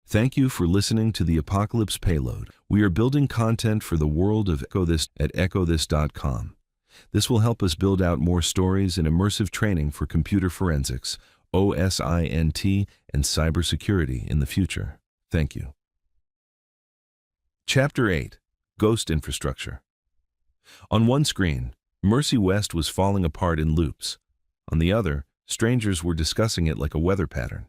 Thank you for listening to the Apocalypse Payload. We are building content for the world of EchoThis at echothis.com. This will help us build out more stories and immersive training for computer forensics, OSINT, and cybersecurity in the future. Thank you. Chapter 8: Ghost Infrastructure. On one screen, Mercy West was falling apart in loops. On the other, strangers were discussing it like a weather pattern.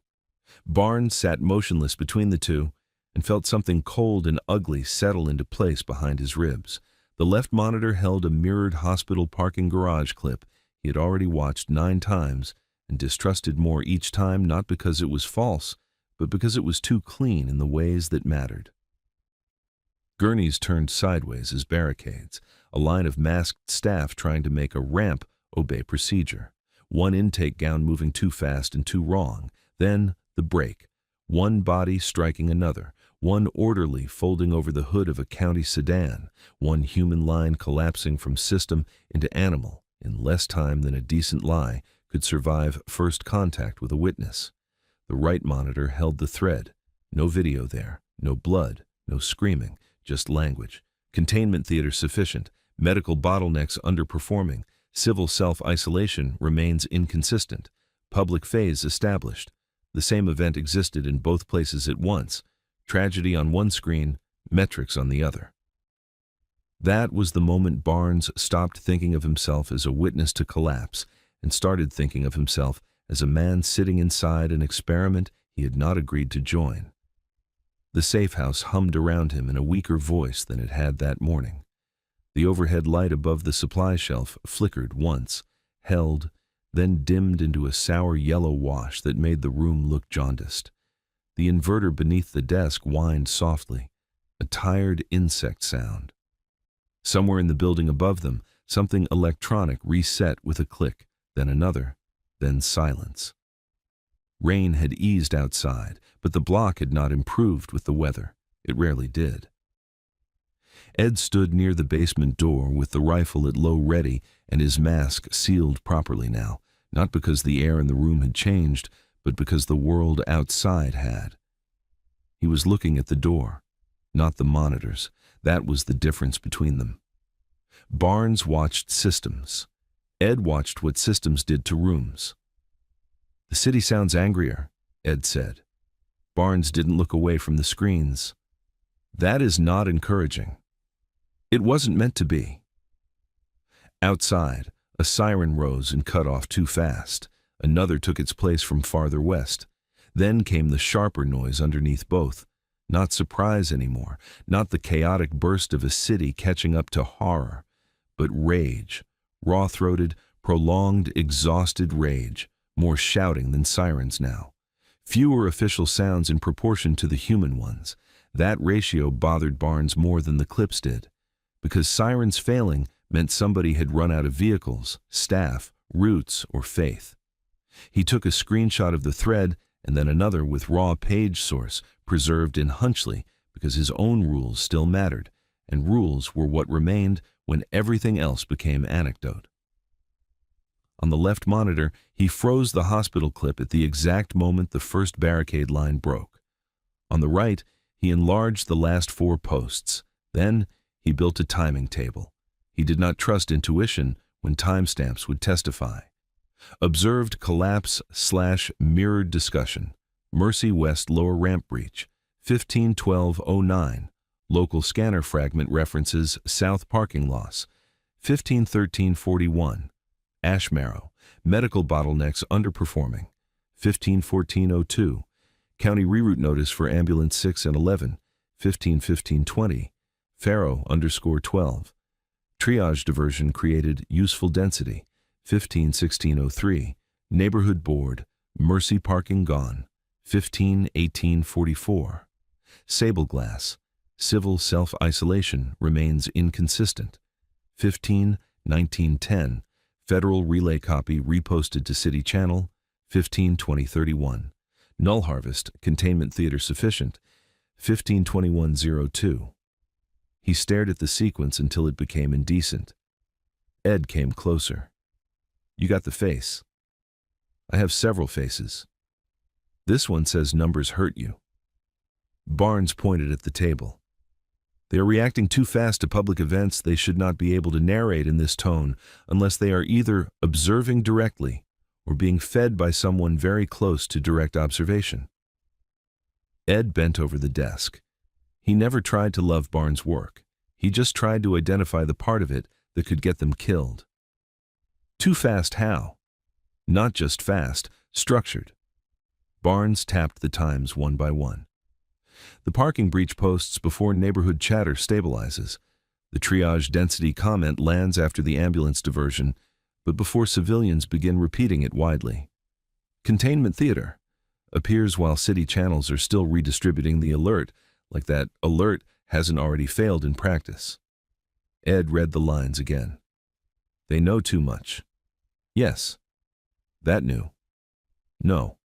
Barnes sat motionless between the two and felt something cold and ugly settle into place behind his ribs. The left monitor held a mirrored hospital parking garage clip he had already watched 9 times and distrusted more each time, not because it was false, but because it was too clean in the ways that mattered. Gurneys turned sideways as barricades, a line of masked staff trying to make a ramp obey procedure. One intake gown moving too fast and too wrong, then the break, one body striking another, one orderly folding over the hood of a county sedan, one human line collapsing from system into animal in less time than a decent lie could survive first contact with a witness. The right monitor held the thread. No video there, no blood, no screaming, just language. Containment theater sufficient, medical bottlenecks underperforming, civil self-isolation remains inconsistent, public phase established. The same event existed in both places at once, tragedy on one screen, metrics on the other. That was the moment Barnes stopped thinking of himself as a witness to collapse and started thinking of himself as a man sitting inside an experiment he had not agreed to join. The safe house hummed around him in a weaker voice than it had that morning. The overhead light above the supply shelf flickered once, held, then dimmed into a sour yellow wash that made the room look jaundiced. The inverter beneath the desk whined softly, a tired insect sound. Somewhere in the building above them, something electronic reset with a click, then another, then silence. Rain had eased outside, but the block had not improved with the weather. It rarely did. Ed stood near the basement door with the rifle at low ready and his mask sealed properly now, not because the air in the room had changed, but because the world outside had. He was looking at the door, not the monitors. That was the difference between them. Barnes watched systems. Ed watched what systems did to rooms. "The city sounds angrier," Ed said. Barnes didn't look away from the screens. "That is not encouraging. It wasn't meant to be." Outside, a siren rose and cut off too fast. Another took its place from farther west. Then came the sharper noise underneath both. Not surprise anymore, not the chaotic burst of a city catching up to horror, but rage, raw-throated, prolonged, exhausted rage, more shouting than sirens now. Fewer official sounds in proportion to the human ones. That ratio bothered Barnes more than the clips did, because sirens failing meant somebody had run out of vehicles, staff, routes, or faith. He took a screenshot of the thread and then another with raw page source preserved in Hunchley because his own rules still mattered, and rules were what remained when everything else became anecdote. On the left monitor, he froze the hospital clip at the exact moment the first barricade line broke. On the right, he enlarged the last 4 posts. Then, he built a timing table. He did not trust intuition when timestamps would testify. Observed collapse/mirrored discussion. Mercy West lower ramp breach. 151209. Local scanner fragment references south parking loss. 151341. Ashmarrow. Medical bottlenecks underperforming. 151402. County reroute notice for ambulance 6 and 11. 151520. Faro_12. Triage diversion created useful density. 151603. Neighborhood board. Mercy parking gone. 151844. Sable glass. Civil self-isolation remains inconsistent. 151910. Federal relay copy reposted to city channel. 152031. Null harvest. Containment theater sufficient. 152102. He stared at the sequence until it became indecent. Ed came closer. "You got the face." "I have several faces. This one says numbers hurt you." Barnes pointed at the table. They are reacting too fast to public events. They should not be able to narrate in this tone unless they are either observing directly or being fed by someone very close to direct observation. Ed bent over the desk. He never tried to love Barnes' work. He just tried to identify the part of it that could get them killed. Too fast how? Not just fast, structured. Barnes tapped the times one by one. The parking breach posts before neighborhood chatter stabilizes. The triage density comment lands after the ambulance diversion, but before civilians begin repeating it widely. Containment theater appears while city channels are still redistributing the alert, like that alert hasn't already failed in practice. Ed read the lines again. They know too much. Yes. That new. No.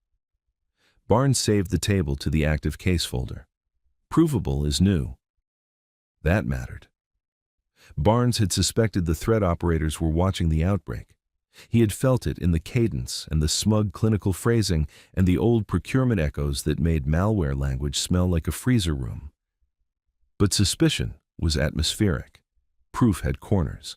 Barnes saved the table to the active case folder. Provable is new. That mattered. Barnes had suspected the threat operators were watching the outbreak. He had felt it in the cadence and the smug clinical phrasing and the old procurement echoes that made malware language smell like a freezer room. But suspicion was atmospheric. Proof had corners.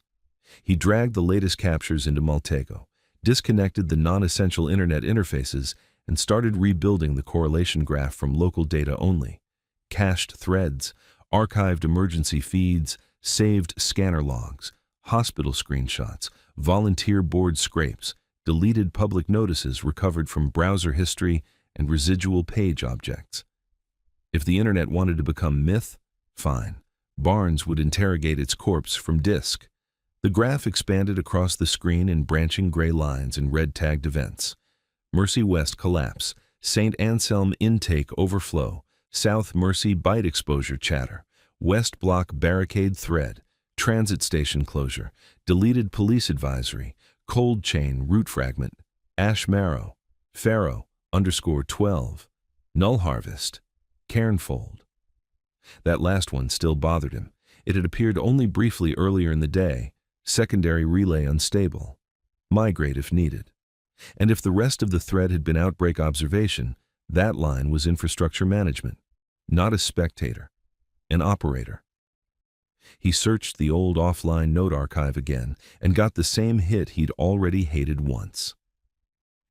He dragged the latest captures into Maltego, disconnected the non-essential internet interfaces, and started rebuilding the correlation graph from local data only. Cached threads, archived emergency feeds, saved scanner logs, hospital screenshots, volunteer board scrapes, deleted public notices recovered from browser history, and residual page objects. If the internet wanted to become myth, fine. Barnes would interrogate its corpse from disk. The graph expanded across the screen in branching gray lines and red-tagged events. Mercy West collapse, St. Anselm intake overflow, South Mercy byte exposure chatter, West Block barricade thread, transit station closure, deleted police advisory, cold chain root fragment, ash marrow, Pharaoh _12, null harvest, cairnfold. That last one still bothered him. It had appeared only briefly earlier in the day. Secondary relay unstable. Migrate if needed. And if the rest of the thread had been outbreak observation, that line was infrastructure management, not a spectator, an operator. He searched the old offline note archive again and got the same hit he'd already hated once.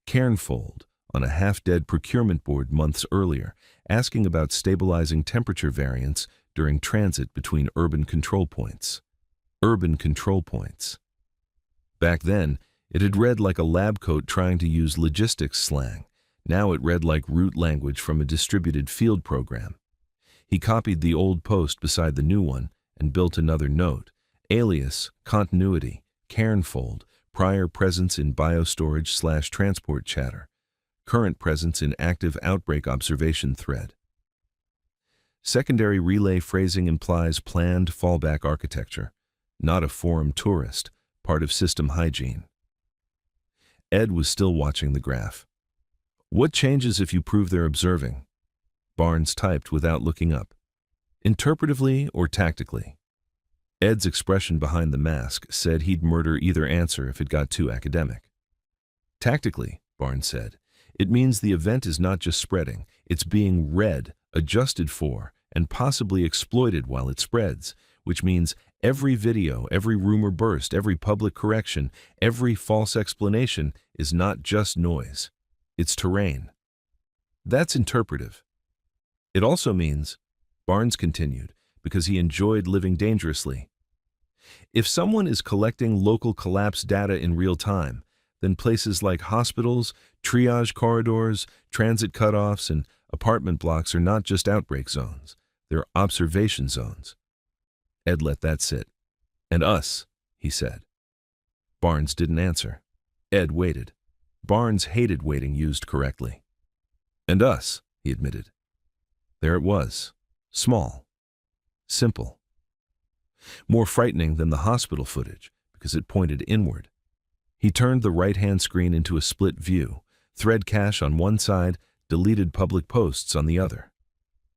Cairnfold, on a half-dead procurement board months earlier, asking about stabilizing temperature variance during transit between urban control points. Urban control points. Back then, it had read like a lab coat trying to use logistics slang. Now it read like root language from a distributed field program. He copied the old post beside the new one and built another note. Alias, continuity, cairnfold, prior presence in biostorage/transport chatter, current presence in active outbreak observation thread. Secondary relay phrasing implies planned fallback architecture, not a forum tourist, part of system hygiene. Ed was still watching the graph. What changes if you prove they're observing? Barnes typed without looking up. Interpretively or tactically? Ed's expression behind the mask said he'd murder either answer if it got too academic. Tactically, Barnes said, it means the event is not just spreading, it's being read, adjusted for, and possibly exploited while it spreads, which means every video, every rumor burst, every public correction, every false explanation is not just noise. It's terrain. That's interpretive. It also means, Barnes continued, because he enjoyed living dangerously. If someone is collecting local collapse data in real time, then places like hospitals, triage corridors, transit cutoffs, and apartment blocks are not just outbreak zones. They're observation zones. Ed let that sit. And us, he said. Barnes didn't answer. Ed waited. Barnes hated waiting used correctly. And us, he admitted. There it was. Small. Simple. More frightening than the hospital footage, because it pointed inward. He turned the right-hand screen into a split view, thread cache on one side, deleted public posts on the other.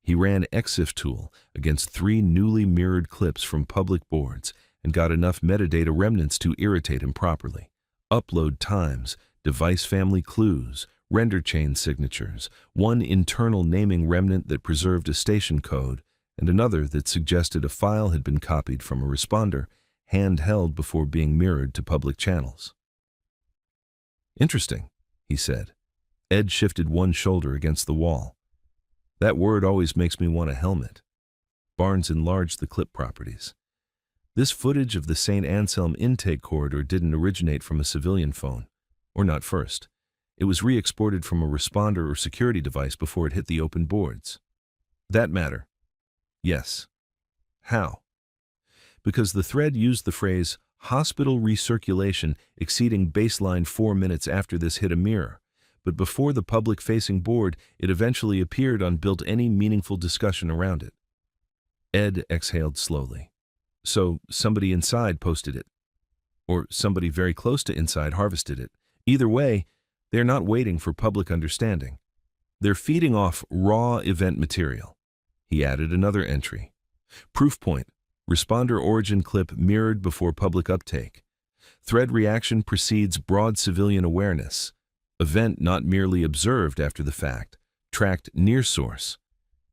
He ran EXIF tool against 3 newly mirrored clips from public boards and got enough metadata remnants to irritate him properly. Upload times, device family clues, render chain signatures, one internal naming remnant that preserved a station code, and another that suggested a file had been copied from a responder, handheld before being mirrored to public channels. "Interesting," he said. Ed shifted one shoulder against the wall. "That word always makes me want a helmet." Barnes enlarged the clip properties. This footage of the St. Anselm intake corridor didn't originate from a civilian phone, or not first. It was re-exported from a responder or security device before it hit the open boards. That matter? Yes. How? Because the thread used the phrase "hospital recirculation exceeding baseline 4 minutes after this hit a mirror," but before the public-facing board, it eventually appeared on built any meaningful discussion around it. Ed exhaled slowly. So somebody inside posted it. Or somebody very close to inside harvested it. Either way, they're not waiting for public understanding. They're feeding off raw event material. He added another entry. Proof point: responder origin clip mirrored before public uptake. Thread reaction precedes broad civilian awareness. Event not merely observed after the fact, tracked near source.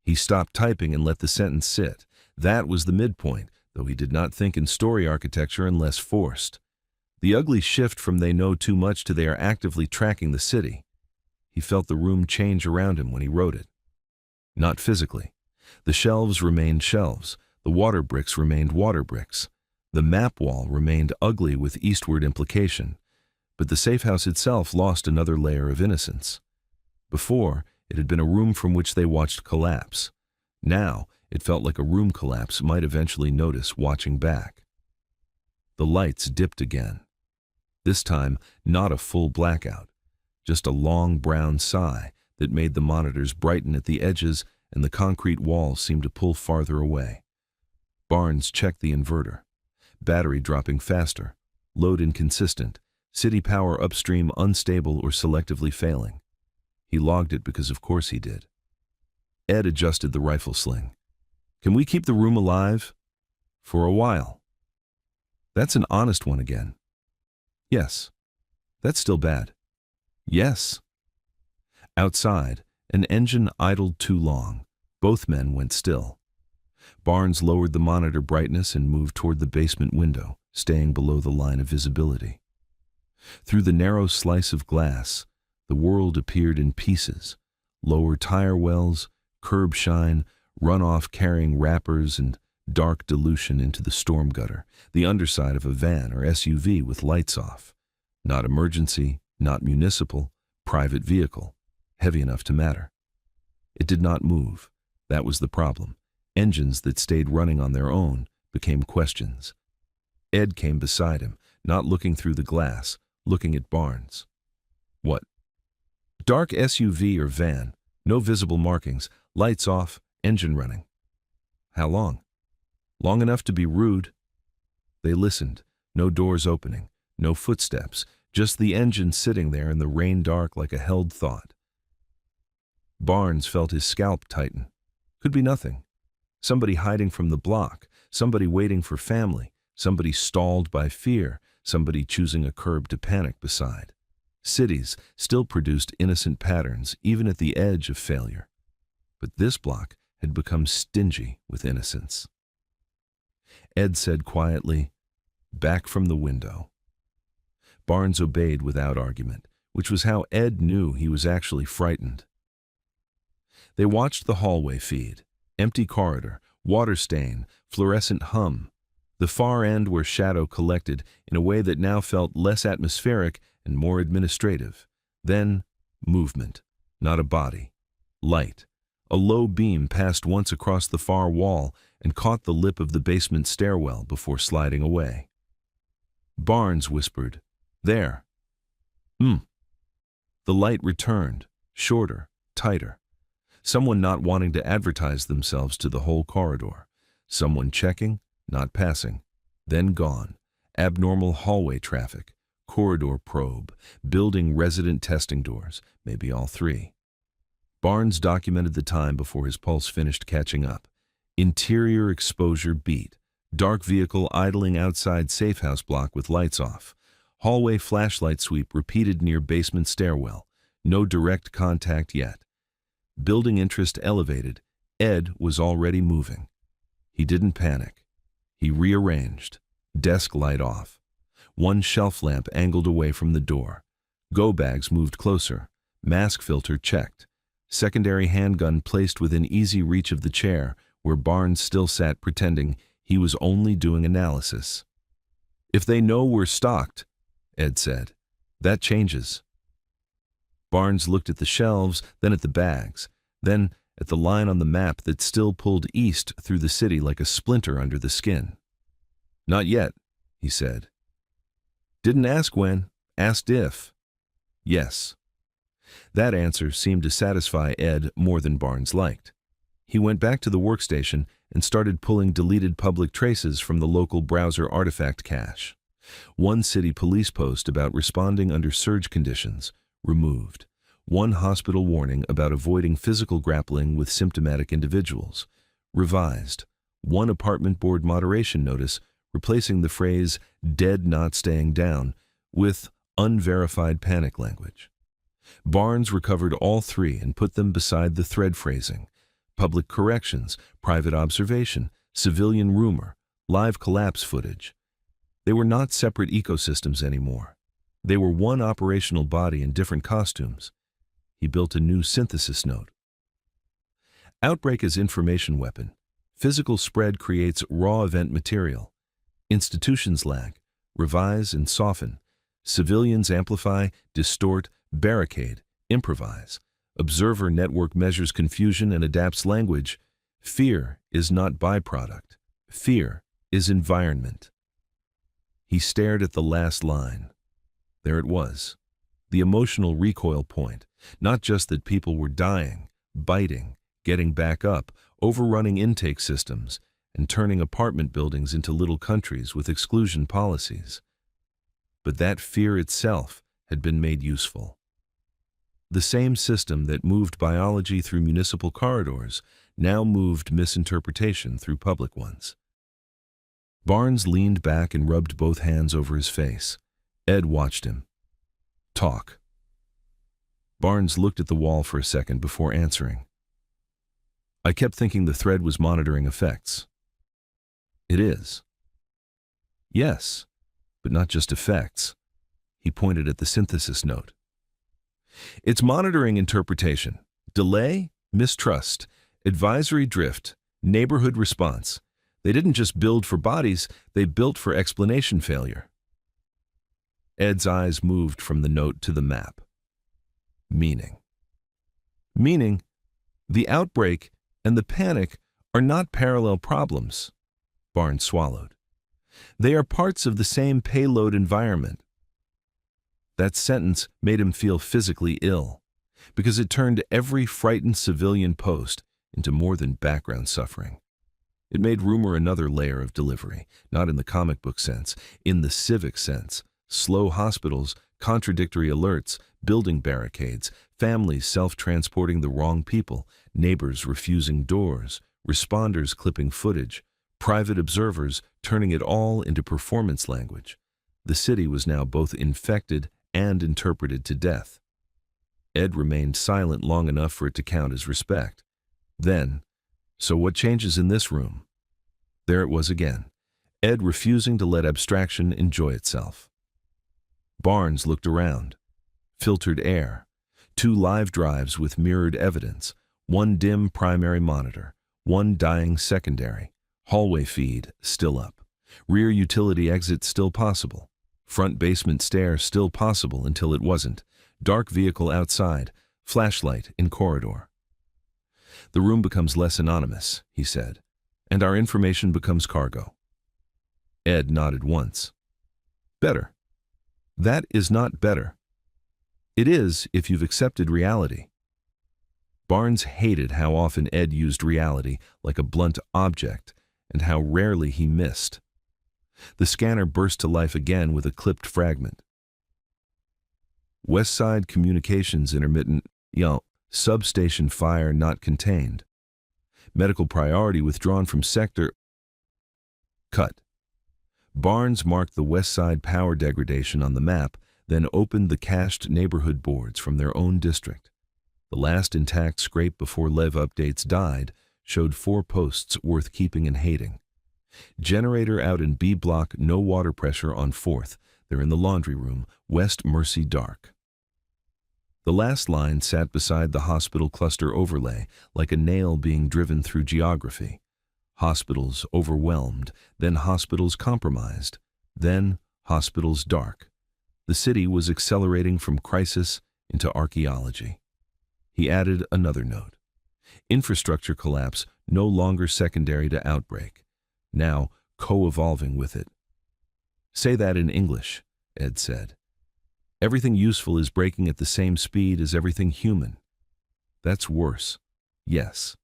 He stopped typing and let the sentence sit. That was the midpoint, though he did not think in story architecture unless forced. The ugly shift from "they know too much" to "they are actively tracking the city." He felt the room change around him when he wrote it. Not physically. The shelves remained shelves. The water bricks remained water bricks. The map wall remained ugly with eastward implication. But the safe house itself lost another layer of innocence. Before, it had been a room from which they watched collapse. Now, it felt like a room collapse might eventually notice watching back. The lights dipped again. This time, not a full blackout, just a long brown sigh that made the monitors brighten at the edges and the concrete walls seemed to pull farther away. Barnes checked the inverter. Battery dropping faster, load inconsistent, city power upstream unstable or selectively failing. He logged it because of course he did. Ed adjusted the rifle sling. "Can we keep the room alive?" "For a while." "That's an honest one again." "Yes." "That's still bad." "Yes." Outside, an engine idled too long. Both men went still. Barnes lowered the monitor brightness and moved toward the basement window, staying below the line of visibility. Through the narrow slice of glass, the world appeared in pieces: lower tire wells, curb shine, runoff carrying wrappers, and dark dilution into the storm gutter, the underside of a van or SUV with lights off. Not emergency, not municipal, private vehicle, heavy enough to matter. It did not move. That was the problem. Engines that stayed running on their own became questions. Ed came beside him, not looking through the glass, looking at Barnes. "What?" "Dark SUV or van, no visible markings, lights off, engine running." "How long?" "Long enough to be rude." They listened, no doors opening, no footsteps, just the engine sitting there in the rain dark like a held thought. Barnes felt his scalp tighten. Could be nothing. Somebody hiding from the block, somebody waiting for family, somebody stalled by fear, somebody choosing a curb to panic beside. Cities still produced innocent patterns, even at the edge of failure. But this block had become stingy with innocence. Ed said quietly, "Back from the window." Barnes obeyed without argument, which was how Ed knew he was actually frightened. They watched the hallway feed. Empty corridor, water stain, fluorescent hum. The far end where shadow collected in a way that now felt less atmospheric and more administrative. Then, movement. Not a body. Light. A low beam passed once across the far wall and caught the lip of the basement stairwell before sliding away. Barnes whispered, "There." The light returned, shorter, tighter. Someone not wanting to advertise themselves to the whole corridor. Someone checking, not passing. Then gone. Abnormal hallway traffic. Corridor probe. Building resident testing doors. Maybe all three. Barnes documented the time before his pulse finished catching up. Interior exposure beat. Dark vehicle idling outside safe house block with lights off. Hallway flashlight sweep repeated near basement stairwell. No direct contact yet. Building interest elevated. Ed was already moving. He didn't panic. He rearranged. Desk light off. One shelf lamp angled away from the door. Go bags moved closer. Mask filter checked. Secondary handgun placed within easy reach of the chair, where Barnes still sat pretending he was only doing analysis. "If they know we're stocked," Ed said, "that changes." Barnes looked at the shelves, then at the bags, then at the line on the map that still pulled east through the city like a splinter under the skin. "Not yet," he said. "Didn't ask when, asked if." "Yes." That answer seemed to satisfy Ed more than Barnes liked. He went back to the workstation and started pulling deleted public traces from the local browser artifact cache. One city police post about responding under surge conditions, removed. One hospital warning about avoiding physical grappling with symptomatic individuals, revised. One apartment board moderation notice replacing the phrase "dead not staying down" with unverified panic language. Barnes recovered all three and put them beside the thread phrasing: public corrections, private observation, civilian rumor, live collapse footage. They were not separate ecosystems anymore. They were one operational body in different costumes. He built a new synthesis node. Outbreak as information weapon. Physical spread creates raw event material. Institutions lag, revise and soften. Civilians amplify, distort, barricade, improvise. Observer network measures confusion and adapts language. Fear is not byproduct. Fear is environment. He stared at the last line. There it was. The emotional recoil point. Not just that people were dying, biting, getting back up, overrunning intake systems, and turning apartment buildings into little countries with exclusion policies. But that fear itself had been made useful. The same system that moved biology through municipal corridors now moved misinterpretation through public ones. Barnes leaned back and rubbed both hands over his face. Ed watched him. "Talk." Barnes looked at the wall for a second before answering. "I kept thinking the thread was monitoring effects." "It is." "Yes, but not just effects." He pointed at the synthesis note. "It's monitoring interpretation, delay, mistrust, advisory drift, neighborhood response. They didn't just build for bodies, they built for explanation failure." Ed's eyes moved from the note to the map. Meaning. Meaning, the outbreak and the panic are not parallel problems. Barnes swallowed. They are parts of the same payload environment. That sentence made him feel physically ill, because it turned every frightened civilian post into more than background suffering. It made rumor another layer of delivery, not in the comic book sense, in the civic sense. Slow hospitals, contradictory alerts, building barricades, families self-transporting the wrong people, neighbors refusing doors, responders clipping footage, private observers turning it all into performance language. The city was now both infected and interpreted to death. Ed remained silent long enough for it to count as respect. Then, "So what changes in this room?" There it was again, Ed refusing to let abstraction enjoy itself. Barnes looked around. Filtered air. 2 live drives with mirrored evidence. 1 dim primary monitor. 1 dying secondary. Hallway feed still up. Rear utility exit still possible. Front basement stair still possible until it wasn't. Dark vehicle outside. Flashlight in corridor. "The room becomes less anonymous," he said, "and our information becomes cargo." Ed nodded once. "Better." "That is not better." "It is if you've accepted reality." Barnes hated how often Ed used reality like a blunt object and how rarely he missed. The scanner burst to life again with a clipped fragment. "West Side Communications intermittent, substation fire not contained. Medical priority withdrawn from sector." Cut. Barnes marked the West Side power degradation on the map, then opened the cached neighborhood boards from their own district. The last intact scrape before Lev updates died showed 4 posts worth keeping and hating. Generator out in B block, no water pressure on 4th. They're in the laundry room, West Mercy dark. The last line sat beside the hospital cluster overlay, like a nail being driven through geography. Hospitals overwhelmed, then hospitals compromised, then hospitals dark. The city was accelerating from crisis into archaeology. He added another note. Infrastructure collapse no longer secondary to outbreak, now co-evolving with it. Say that in English, Ed said. Everything useful is breaking at the same speed as everything human. That's worse. Yes.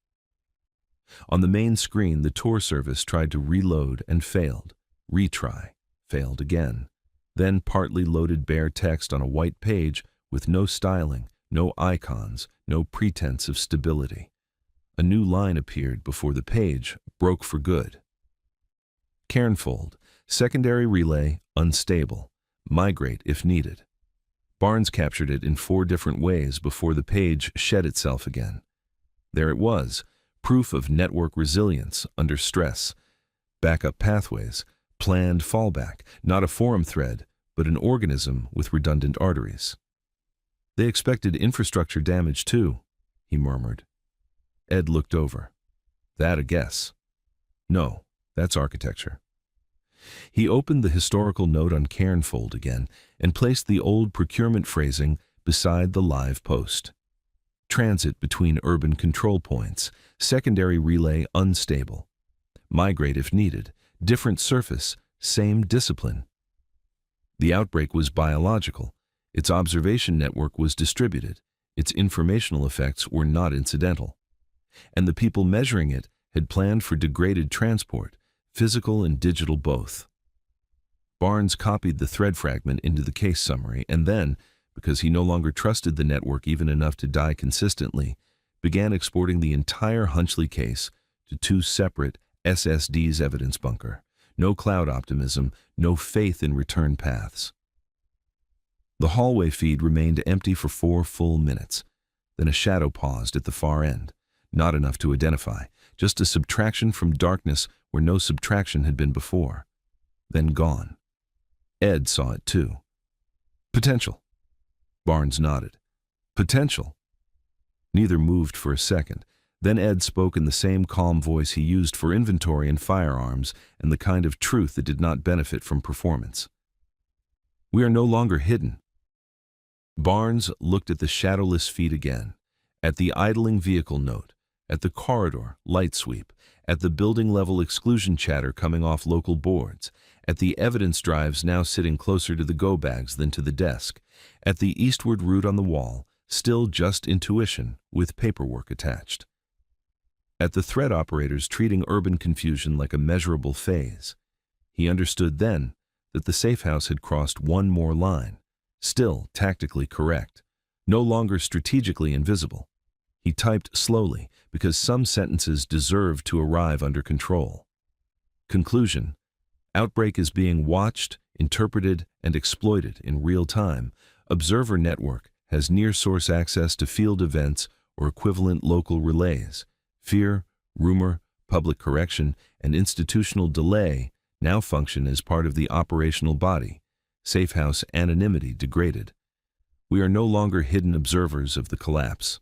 On the main screen, the tour service tried to reload and failed. Retry, failed again. Then partly loaded bare text on a white page with no styling, no icons, no pretense of stability. A new line appeared before the page broke for good. Cairnfold, secondary relay, unstable. Migrate if needed. Barnes captured it in 4 different ways before the page shed itself again. There it was, proof of network resilience under stress. Backup pathways, planned fallback, not a forum thread, but an organism with redundant arteries. They expected infrastructure damage too, he murmured. Ed looked over. That a guess. No, that's architecture. He opened the historical note on Cairnfold again and placed the old procurement phrasing beside the live post. Transit between urban control points, secondary relay unstable. Migrate if needed, different surface, same discipline. The outbreak was biological. Its observation network was distributed. Its informational effects were not incidental. And the people measuring it had planned for degraded transport, physical and digital both. Barnes copied the thread fragment into the case summary and then, because he no longer trusted the network even enough to die consistently, began exporting the entire Hunchley case to 2 separate SSDs evidence bunker. No cloud optimism, no faith in return paths. The hallway feed remained empty for 4 full minutes. Then a shadow paused at the far end. Not enough to identify, just a subtraction from darkness where no subtraction had been before. Then gone. Ed saw it too. Potential. Barnes nodded. Potential. Neither moved for a second. Then Ed spoke in the same calm voice he used for inventory and firearms and the kind of truth that did not benefit from performance. We are no longer hidden. Barnes looked at the shadowless feed again, at the idling vehicle note, at the corridor light sweep, at the building-level exclusion chatter coming off local boards, at the evidence drives now sitting closer to the go-bags than to the desk, at the eastward route on the wall, still just intuition with paperwork attached. At the thread operators treating urban confusion like a measurable phase. He understood then that the safe house had crossed one more line, still tactically correct, no longer strategically invisible. He typed slowly because some sentences deserved to arrive under control. Conclusion: outbreak is being watched, interpreted, and exploited in real time. Observer network has near-source access to field events or equivalent local relays. Fear, rumor, public correction, and institutional delay now function as part of the operational body. Safehouse anonymity degraded. We are no longer hidden observers of the collapse.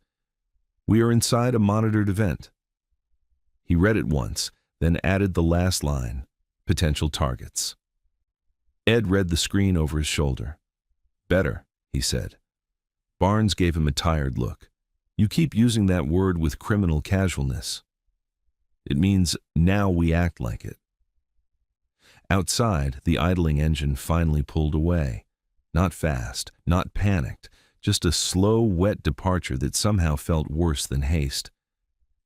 We are inside a monitored event. He read it once, then added the last line, potential targets. Ed read the screen over his shoulder. Better, he said. Barnes gave him a tired look. You keep using that word with criminal casualness. It means now we act like it. Outside, the idling engine finally pulled away. Not fast, not panicked, just a slow, wet departure that somehow felt worse than haste.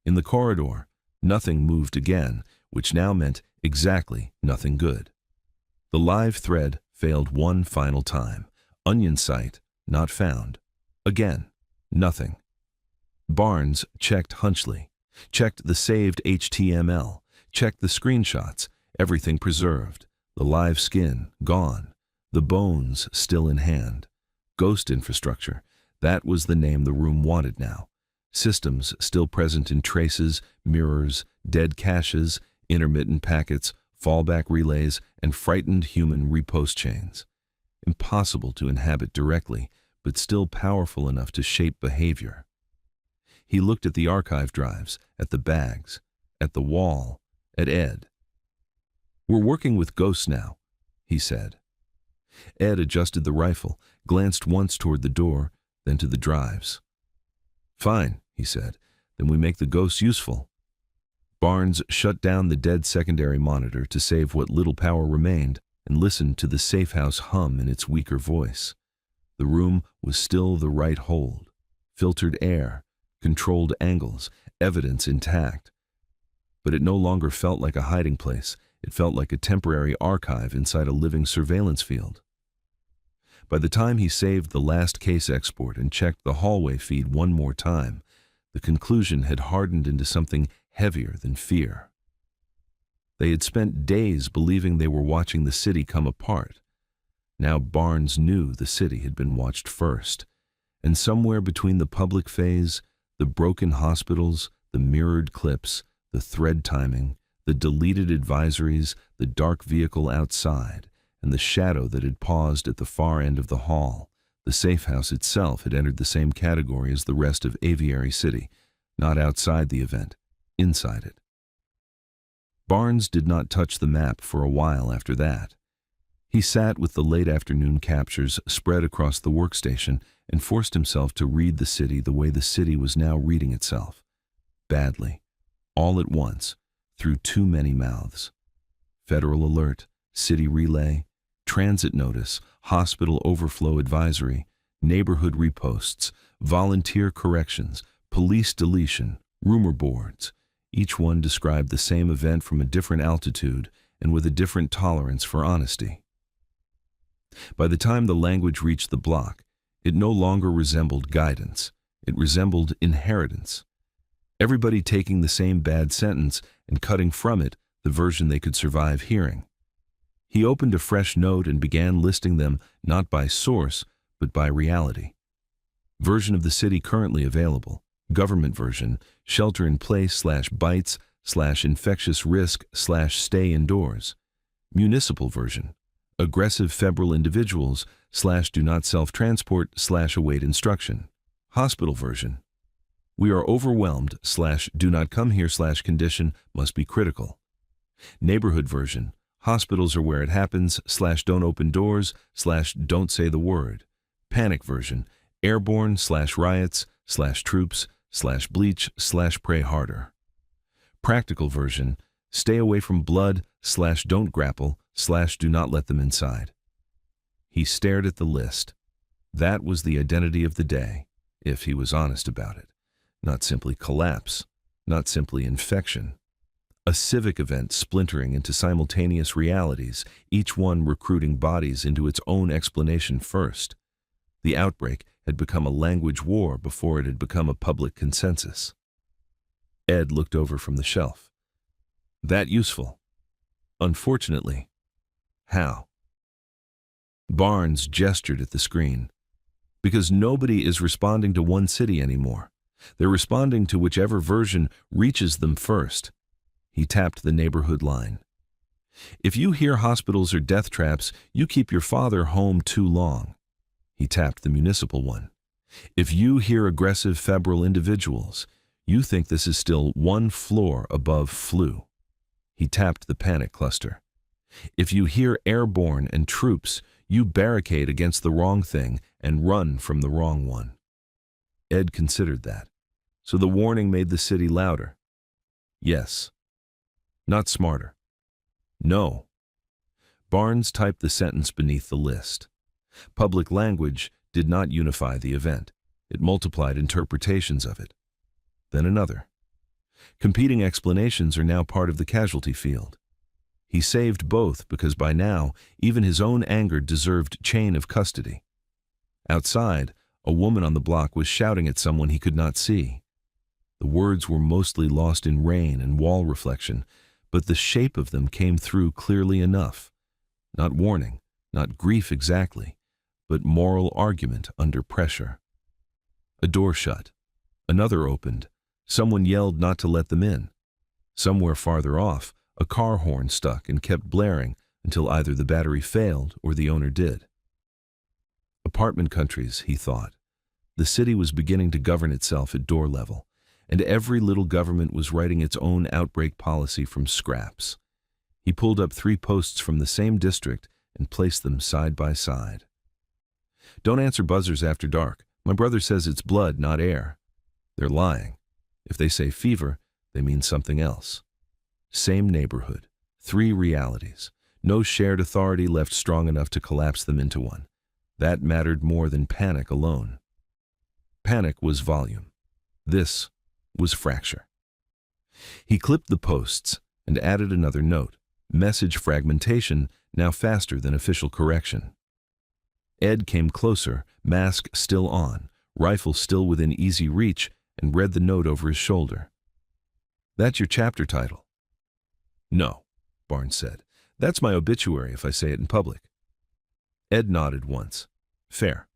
In the corridor, nothing moved again, which now meant exactly nothing good. The live thread failed one final time. Onion site, not found. Again, nothing. Barnes checked Hunchley, checked the saved HTML, checked the screenshots, everything preserved. The live skin, gone. The bones still in hand. Ghost infrastructure, that was the name the room wanted now. Systems still present in traces, mirrors, dead caches, intermittent packets, fallback relays, and frightened human repost chains. Impossible to inhabit directly, but still powerful enough to shape behavior. He looked at the archive drives, at the bags, at the wall, at Ed. "We're working with ghosts now," he said. Ed adjusted the rifle, glanced once toward the door, then to the drives. "Fine," he said, "then we make the ghosts useful." Barnes shut down the dead secondary monitor to save what little power remained and listened to the safe house hum in its weaker voice. The room was still the right hold. Filtered air, controlled angles, evidence intact. But it no longer felt like a hiding place. It felt like a temporary archive inside a living surveillance field. By the time he saved the last case export and checked the hallway feed one more time, the conclusion had hardened into something heavier than fear. They had spent days believing they were watching the city come apart. Now Barnes knew the city had been watched first, and somewhere between the public phase, the broken hospitals, the mirrored clips, the thread timing, the deleted advisories, the dark vehicle outside, and the shadow that had paused at the far end of the hall, the safe house itself had entered the same category as the rest of Aviary City, not outside the event, inside it. Barnes did not touch the map for a while after that. He sat with the late afternoon captures spread across the workstation and forced himself to read the city the way the city was now reading itself. Badly. All at once, through too many mouths. Federal alert, city relay, transit notice, hospital overflow advisory, neighborhood reposts, volunteer corrections, police deletion, rumor boards. Each one described the same event from a different altitude and with a different tolerance for honesty. By the time the language reached the block, it no longer resembled guidance. It resembled inheritance. Everybody taking the same bad sentence and cutting from it the version they could survive hearing. He opened a fresh note and began listing them not by source, but by reality. Version of the city currently available. Government version, shelter-in-place/bites/infectious risk/stay indoors. Municipal version, aggressive febrile individuals/do not self-transport/await instruction. Hospital version, we are overwhelmed/do not come here/condition must be critical. Neighborhood version, hospitals are where it happens/don't open doors/don't say the word. Panic version, airborne/riots/troops/bleach/pray harder. Practical version, stay away from blood/don't grapple/do not let them inside. He stared at the list. That was the identity of the day, if he was honest about it. Not simply collapse, not simply infection. A civic event splintering into simultaneous realities, each one recruiting bodies into its own explanation first. The outbreak had become a language war before it had become a public consensus. Ed looked over from the shelf. That useful? Unfortunately. How? Barnes gestured at the screen. Because nobody is responding to one city anymore. They're responding to whichever version reaches them first. He tapped the neighborhood line. If you hear hospitals are death traps, you keep your father home too long. He tapped the municipal one. If you hear aggressive febrile individuals, you think this is still one floor above flu. He tapped the panic cluster. If you hear airborne and troops, you barricade against the wrong thing and run from the wrong one. Ed considered that. So the warning made the city louder. Yes. Not smarter. No. Barnes typed the sentence beneath the list. Public language did not unify the event. It multiplied interpretations of it. Then another. Competing explanations are now part of the casualty field. He saved both because by now, even his own anger deserved chain of custody. Outside, a woman on the block was shouting at someone he could not see. The words were mostly lost in rain and wall reflection, but the shape of them came through clearly enough. Not warning, not grief exactly, but moral argument under pressure. A door shut. Another opened. Someone yelled not to let them in. Somewhere farther off, a car horn stuck and kept blaring until either the battery failed or the owner did. Apartment countries, he thought. The city was beginning to govern itself at door level, and every little government was writing its own outbreak policy from scraps. He pulled up 3 posts from the same district and placed them side by side. Don't answer buzzers after dark. My brother says it's blood, not air. They're lying. If they say fever, they mean something else. Same neighborhood, 3 realities. No shared authority left strong enough to collapse them into one. That mattered more than panic alone. Panic was volume. This was fracture. He clipped the posts and added another note. Message fragmentation, now faster than official correction. Ed came closer, mask still on, rifle still within easy reach, and read the note over his shoulder. That's your chapter title. No, Barnes said. That's my obituary if I say it in public. Ed nodded once. Fair.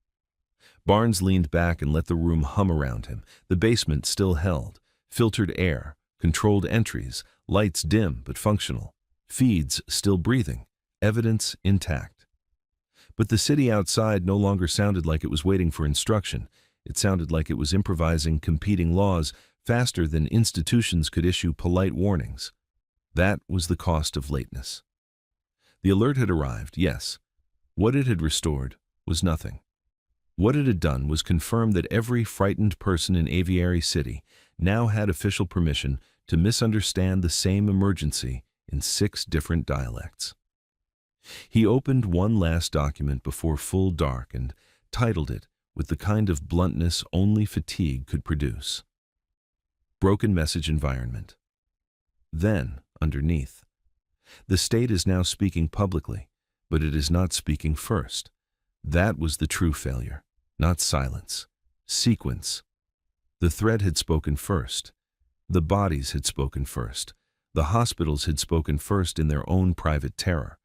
Barnes leaned back and let the room hum around him. The basement still held. Filtered air, controlled entries, lights dim but functional. Feeds still breathing, evidence intact. But the city outside no longer sounded like it was waiting for instruction. It sounded like it was improvising competing laws faster than institutions could issue polite warnings. That was the cost of lateness. The alert had arrived, yes. What it had restored was nothing. What it had done was confirm that every frightened person in Aviary City now had official permission to misunderstand the same emergency in 6 different dialects. He opened one last document before full dark and titled it with the kind of bluntness only fatigue could produce. Broken message environment. Then, underneath, the state is now speaking publicly, but it is not speaking first. That was the true failure, not silence. Sequence. The thread had spoken first. The bodies had spoken first. The hospitals had spoken first in their own private terror.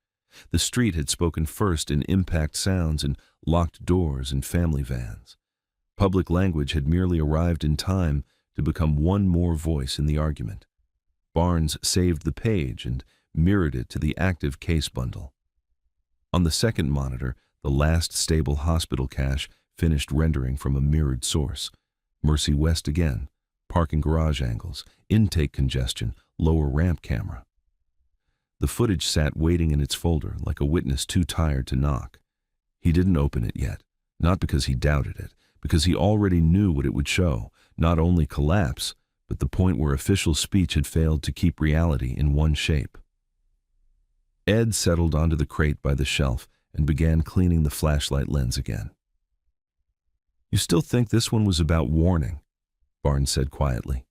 The street had spoken first in impact sounds and locked doors and family vans. Public language had merely arrived in time to become one more voice in the argument. Barnes saved the page and mirrored it to the active case bundle. On the second monitor, the last stable hospital cache finished rendering from a mirrored source. Mercy West again, parking garage angles, intake congestion, lower ramp camera. The footage sat waiting in its folder like a witness too tired to knock. He didn't open it yet, not because he doubted it, because he already knew what it would show, not only collapse, but the point where official speech had failed to keep reality in one shape. Ed settled onto the crate by the shelf and began cleaning the flashlight lens again. You still think this one was about warning? Barnes said quietly.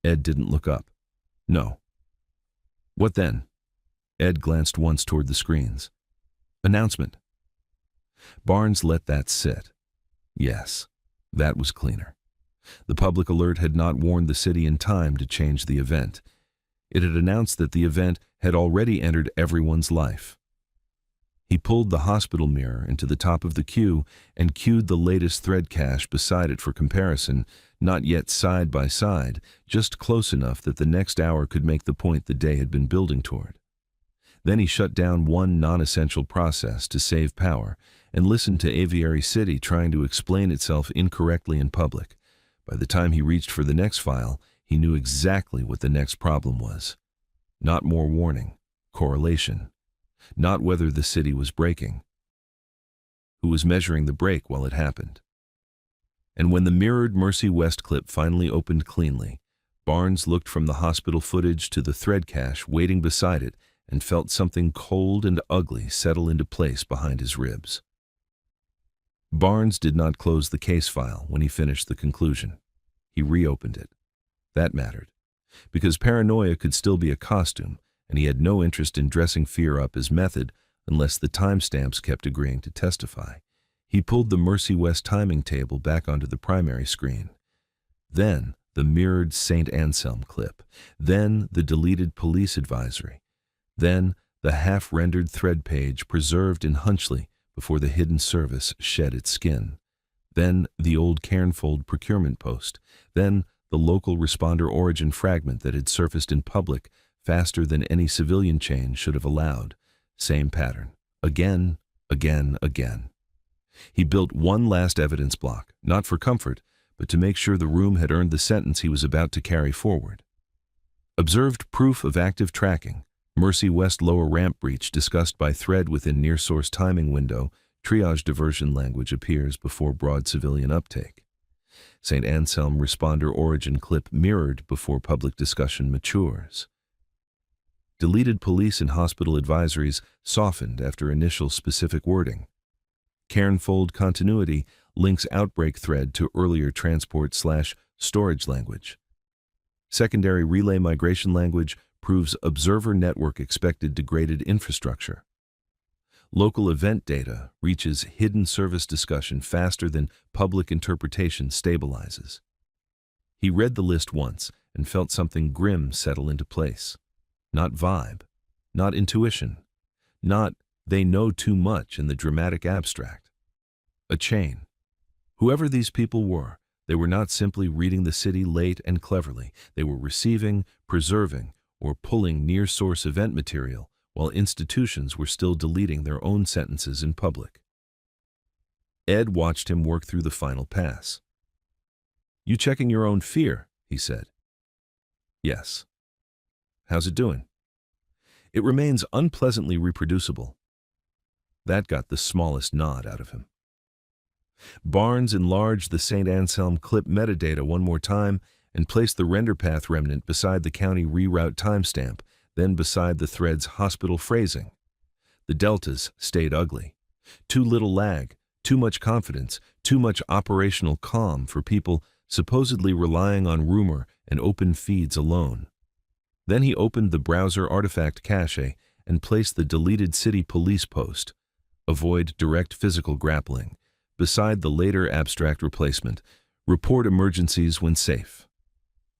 Ed didn't look up. No. What then? Ed glanced once toward the screens. Announcement. Barnes let that sit. Yes, that was cleaner. The public alert had not warned the city in time to change the event. It had announced that the event had already entered everyone's life. He pulled the hospital mirror into the top of the queue and queued the latest thread cache beside it for comparison, not yet side by side, just close enough that the next hour could make the point the day had been building toward. Then he shut down one non-essential process to save power and listened to Aviary City trying to explain itself incorrectly in public. By the time he reached for the next file, he knew exactly what the next problem was. Not more warning, correlation. Not whether the city was breaking. Who was measuring the break while it happened? And when the mirrored Mercy West clip finally opened cleanly, Barnes looked from the hospital footage to the thread cache waiting beside it and felt something cold and ugly settle into place behind his ribs. Barnes did not close the case file when he finished the conclusion. He reopened it. That mattered, because paranoia could still be a costume, and he had no interest in dressing fear up as method unless the timestamps kept agreeing to testify. He pulled the Mercy West timing table back onto the primary screen. Then the mirrored St. Anselm clip. Then the deleted police advisory. Then the half-rendered thread page preserved in Hunchley before the hidden service shed its skin. Then the old Cairnfold procurement post. Then the local responder origin fragment that had surfaced in public faster than any civilian chain should have allowed. Same pattern. Again, again, again. He built one last evidence block, not for comfort, but to make sure the room had earned the sentence he was about to carry forward. Observed proof of active tracking. Mercy West lower ramp breach discussed by thread within near-source timing window. Triage diversion language appears before broad civilian uptake. St. Anselm responder origin clip mirrored before public discussion matures. Deleted police and hospital advisories softened after initial specific wording. Cairnfold continuity links outbreak thread to earlier transport/storage language. Secondary relay migration language proves observer network expected degraded infrastructure. Local event data reaches hidden service discussion faster than public interpretation stabilizes. He read the list once and felt something grim settle into place. Not vibe, not intuition, not they know too much in the dramatic abstract. A chain. Whoever these people were, they were not simply reading the city late and cleverly. They were receiving, preserving, or pulling near-source event material while institutions were still deleting their own sentences in public. Ed watched him work through the final pass. "You checking your own fear?" he said. "Yes." "How's it doing?" "It remains unpleasantly reproducible." That got the smallest nod out of him. Barnes enlarged the St. Anselm clip metadata one more time and placed the render path remnant beside the county reroute timestamp, then beside the thread's hospital phrasing. The deltas stayed ugly. Too little lag, too much confidence, too much operational calm for people supposedly relying on rumor and open feeds alone. Then he opened the browser artifact cache and placed the deleted city police post, avoid direct physical grappling, beside the later abstract replacement, report emergencies when safe.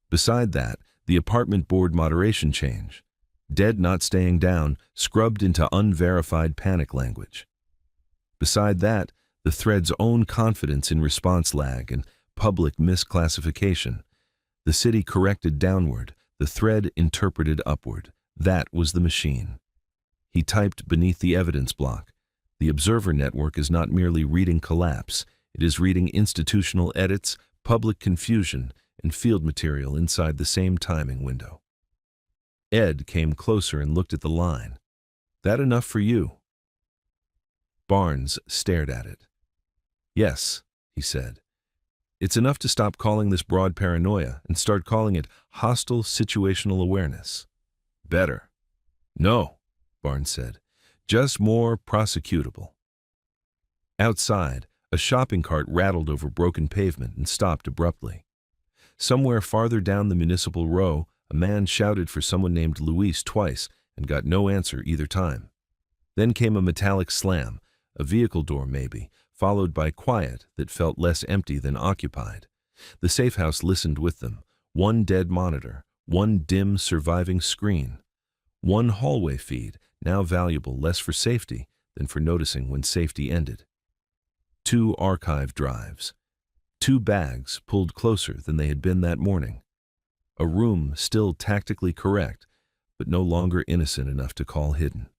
Beside that, the apartment board moderation change, dead not staying down, scrubbed into unverified panic language. Beside that, the thread's own confidence in response lag and public misclassification. The city corrected downward, the thread interpreted upward. That was the machine. He typed beneath the evidence block. The observer network is not merely reading collapse, it is reading institutional edits, public confusion, and field material inside the same timing window. Ed came closer and looked at the line. "That enough for you?" Barnes stared at it. "Yes," he said. "It's enough to stop calling this broad paranoia and start calling it hostile situational awareness." "Better." "No," Barnes said. "Just more prosecutable." Outside, a shopping cart rattled over broken pavement and stopped abruptly. Somewhere farther down the municipal row, a man shouted for someone named Luis twice and got no answer either time. Then came a metallic slam, a vehicle door maybe, followed by quiet that felt less empty than occupied. The safe house listened with them. One dead monitor, one dim surviving screen, one hallway feed, now valuable less for safety than for noticing when safety ended. 2 archive drives. 2 bags pulled closer than they had been that morning. A room still tactically correct, but no longer innocent enough to call hidden.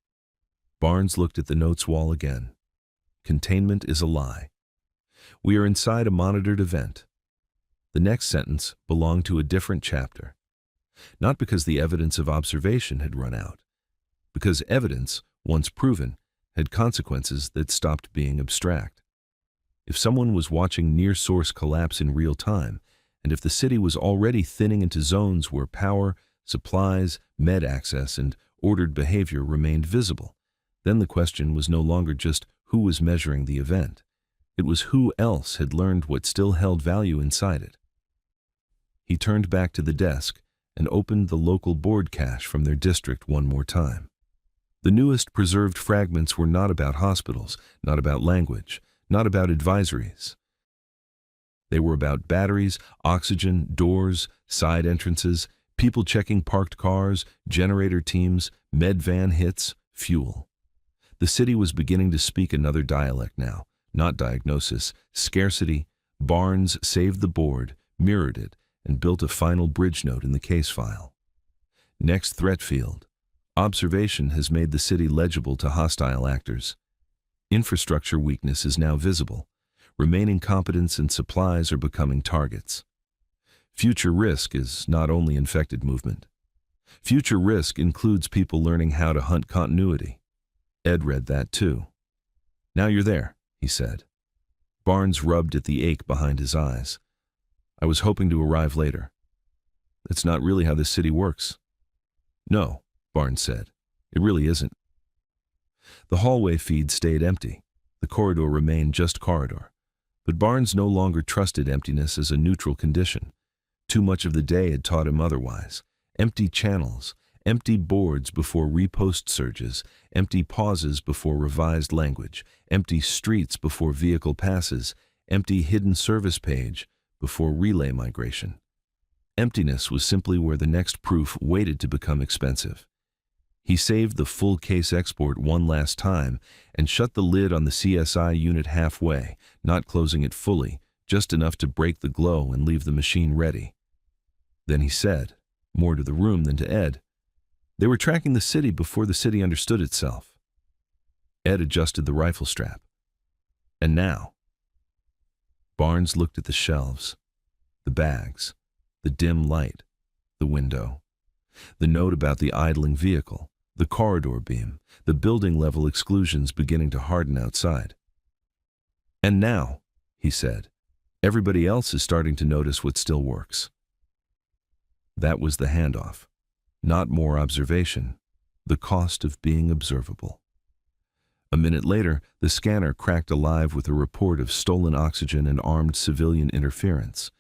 Barnes looked at the notes wall again. Containment is a lie. We are inside a monitored event. The next sentence belonged to a different chapter. Not because the evidence of observation had run out, because evidence, once proven, had consequences that stopped being abstract. If someone was watching near-source collapse in real time, and if the city was already thinning into zones where power, supplies, med access, and ordered behavior remained visible, then the question was no longer just who was measuring the event. It was who else had learned what still held value inside it. He turned back to the desk and opened the local board cache from their district one more time. The newest preserved fragments were not about hospitals, not about language, not about advisories. They were about batteries, oxygen, doors, side entrances, people checking parked cars, generator teams, med van hits, fuel. The city was beginning to speak another dialect now, not diagnosis, scarcity. Barnes saved the board, mirrored it, and built a final bridge note in the case file. Next threat field. Observation has made the city legible to hostile actors. Infrastructure weakness is now visible. Remaining competence and supplies are becoming targets. Future risk is not only infected movement. Future risk includes people learning how to hunt continuity. Ed read that too. Now you're there, he said. Barnes rubbed at the ache behind his eyes. I was hoping to arrive later. That's not really how this city works. No, Barnes said. It really isn't. The hallway feed stayed empty. The corridor remained just corridor. But Barnes no longer trusted emptiness as a neutral condition. Too much of the day had taught him otherwise. Empty channels, empty boards before repost surges, empty pauses before revised language, empty streets before vehicle passes, empty hidden service page before relay migration. Emptiness was simply where the next proof waited to become expensive. He saved the full case export one last time and shut the lid on the CSI unit halfway, not closing it fully, just enough to break the glow and leave the machine ready. Then he said, more to the room than to Ed, they were tracking the city before the city understood itself. Ed adjusted the rifle strap. And now? Barnes looked at the shelves, the bags, the dim light, the window, the note about the idling vehicle, the corridor beam, the building level exclusions beginning to harden outside. And now, he said, everybody else is starting to notice what still works. That was the handoff. Not more observation, the cost of being observable. A minute later, the scanner cracked alive with a report of stolen oxygen and armed civilian interference.